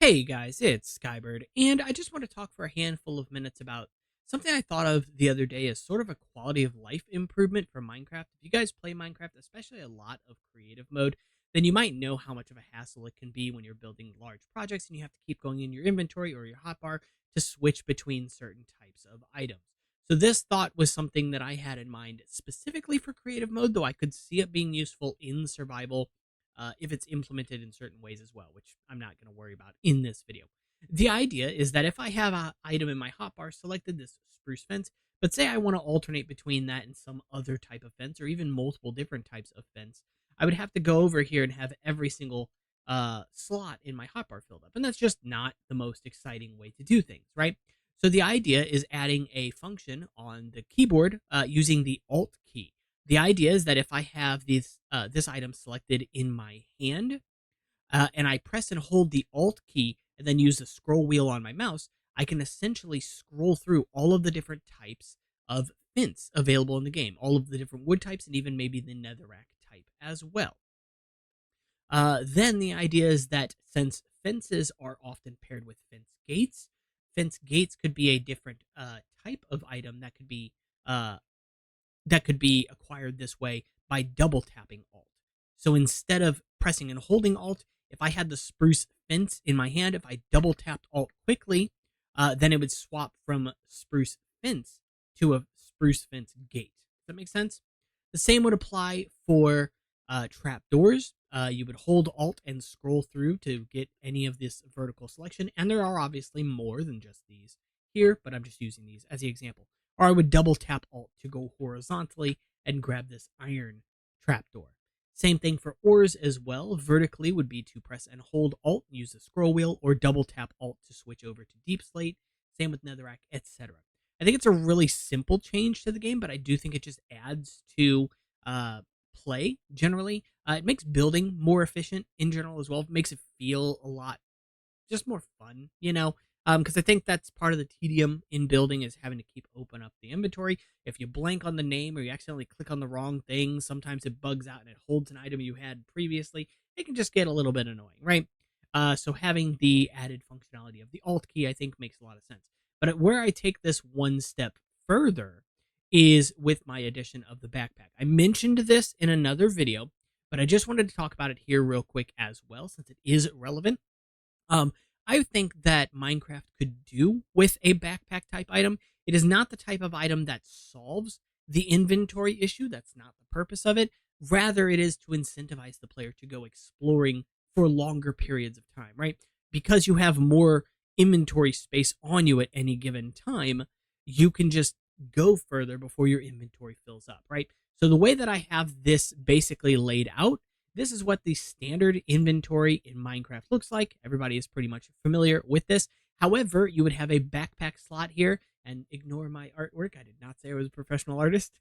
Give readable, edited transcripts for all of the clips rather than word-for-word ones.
Hey guys, it's Skybird, and I just want to talk for a handful of minutes about something I thought of the other day as sort of a quality of life improvement for Minecraft. If you guys play Minecraft, especially a lot of creative mode, then you might know how much of a hassle it can be when you're building large projects and you have to keep going in your inventory or your hotbar to switch between certain types of items. So this thought was something that I had in mind specifically for creative mode, though I could see it being useful in survival if it's implemented in certain ways as well, which I'm not going to worry about in this video. The idea is that if I have an item in my hotbar selected, this spruce fence, but say I want to alternate between that and some other type of fence or even multiple different types of fence, I would have to go over here and have every single slot in my hotbar filled up. And that's just not the most exciting way to do things, right? So the idea is adding a function on the keyboard using the Alt key. The idea is that if I have this item selected in my hand, and I press and hold the Alt key and then use the scroll wheel on my mouse, I can essentially scroll through all of the different types of fence available in the game, all of the different wood types, and even maybe the netherrack type as well. Then the idea is that since fences are often paired with fence gates could be a different type of item uh, that could be acquired this way by double tapping Alt. So instead of pressing and holding Alt, if I had the spruce fence in my hand, if I double tapped Alt quickly, then it would swap from spruce fence to a spruce fence gate. Does that make sense? The same would apply for trap doors. You would hold Alt and scroll through to get any of this vertical selection. And there are obviously more than just these here, but I'm just using these as the example. Or I would double tap Alt to go horizontally and grab this iron trapdoor. Same thing for ores as well. Vertically would be to press and hold Alt, use the scroll wheel, or double tap Alt to switch over to deep slate. Same with netherrack, etc. I think it's a really simple change to the game, but I do think it just adds to uh, play generally. It makes building more efficient in general as well. It makes it feel a lot just more fun, you know, because I think that's part of the tedium in building is having to keep open up the inventory. If you blank on the name or you accidentally click on the wrong thing, sometimes it bugs out and it holds an item you had previously. It can just get a little bit annoying, right? So having the added functionality of the Alt key, I think, makes a lot of sense. But where I take this one step further is with my addition of the backpack. I mentioned this in another video, but I just wanted to talk about it here real quick as well, since it is relevant. Um, I think that Minecraft could do with a backpack type item. It is not the type of item that solves the inventory issue. That's not the purpose of it. Rather, it is to incentivize the player to go exploring for longer periods of time, right? Because you have more inventory space on you at any given time, you can just go further before your inventory fills up, right? So the way that I have this basically laid out, this is what the standard inventory in Minecraft looks like. Everybody is pretty much familiar with this. However, you would have a backpack slot here, and ignore my artwork. I did not say I was a professional artist.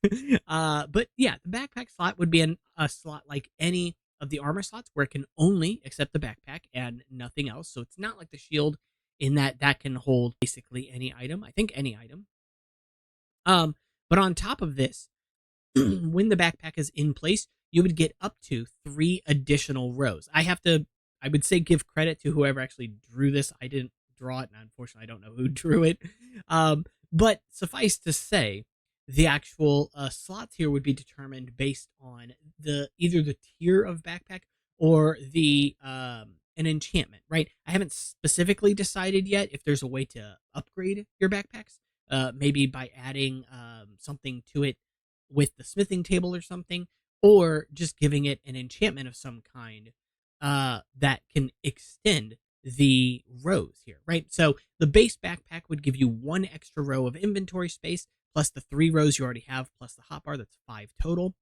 But yeah, the backpack slot would be a slot like any of the armor slots where it can only accept the backpack and nothing else. So it's not like the shield in that that can hold basically any item. I think any item. But on top of this, when the backpack is in place, you would get up to 3 additional rows. I would say, give credit to whoever actually drew this. I didn't draw it, and unfortunately, I don't know who drew it. But suffice to say, the actual slots here would be determined based on the either the tier of backpack or the an enchantment, right? I haven't specifically decided yet if there's a way to upgrade your backpacks, maybe by adding something to it with the smithing table or something, or just giving it an enchantment of some kind that can extend the rows here, right? So the base backpack would give you 1 extra row of inventory space, plus the 3 rows you already have, plus the hotbar, that's 5 total.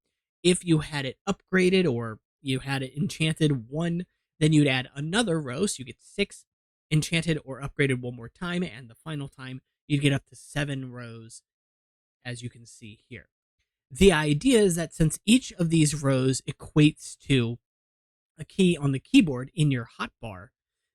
If you had it upgraded or you had it enchanted 1, then you'd add another row, so you get 6 enchanted or upgraded one more time, and the final time you'd get up to 7 rows, as you can see here. The idea is that since each of these rows equates to a key on the keyboard in your hotbar,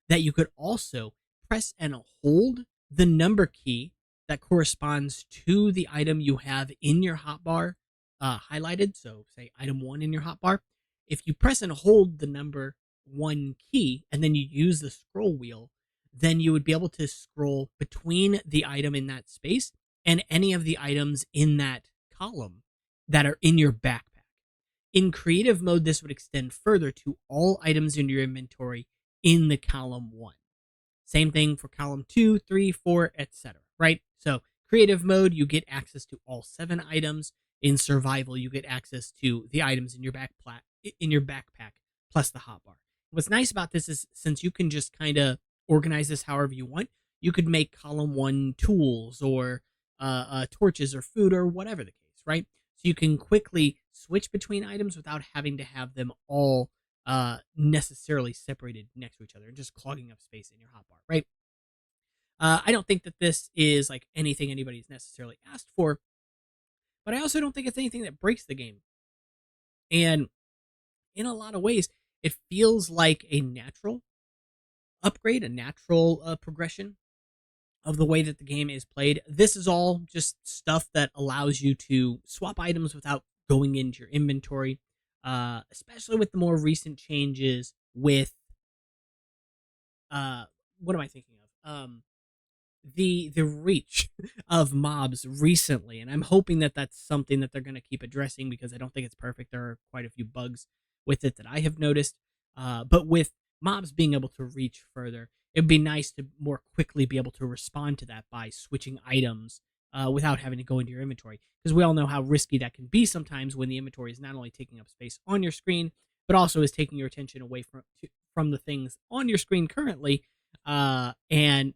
that you could also press and hold the number key that corresponds to the item you have in your hotbar highlighted. So, say item 1 in your hotbar. If you press and hold the number 1 key and then you use the scroll wheel, then you would be able to scroll between the item in that space and any of the items in that column that are in your backpack. In creative mode, this would extend further to all items in your inventory in the column 1. Same thing for column 2, 3, 4, etc. Right? So creative mode, you get access to all 7 items. In survival, you get access to the items in your backpack plus the hotbar. What's nice about this is since you can just kind of organize this however you want, you could make column 1 tools or torches or food or whatever the case, right? So you can quickly switch between items without having to have them all necessarily separated next to each other and just clogging up space in your hotbar, right? I don't think that this is like anything anybody's necessarily asked for, but I also don't think it's anything that breaks the game. And in a lot of ways, it feels like a natural upgrade, a natural progression of the way that the game is played. This is all just stuff that allows you to swap items without going into your inventory, especially with the more recent changes with what am I thinking of? The reach of mobs recently, and I'm hoping that that's something that they're going to keep addressing because I don't think it's perfect. There are quite a few bugs with it that I have noticed, but with mobs being able to reach further, it'd be nice to more quickly be able to respond to that by switching items without having to go into your inventory, because we all know how risky that can be sometimes when the inventory is not only taking up space on your screen but also is taking your attention away from the things on your screen currently, and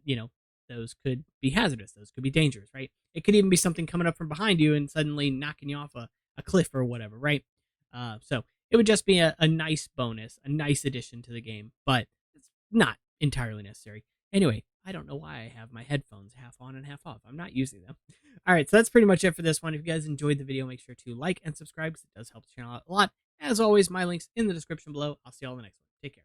those could be hazardous. Those could be dangerous, right? It could even be something coming up from behind you and suddenly knocking you off a cliff or whatever, right? So it would just be a nice bonus, a nice addition to the game, but it's not entirely necessary. Anyway, I don't know why I have my headphones half on and half off. I'm not using them. All right, so that's pretty much it for this one. If you guys enjoyed the video, make sure to like and subscribe because it does help the channel out a lot. As always, my link's in the description below. I'll see you all in the next one. Take care.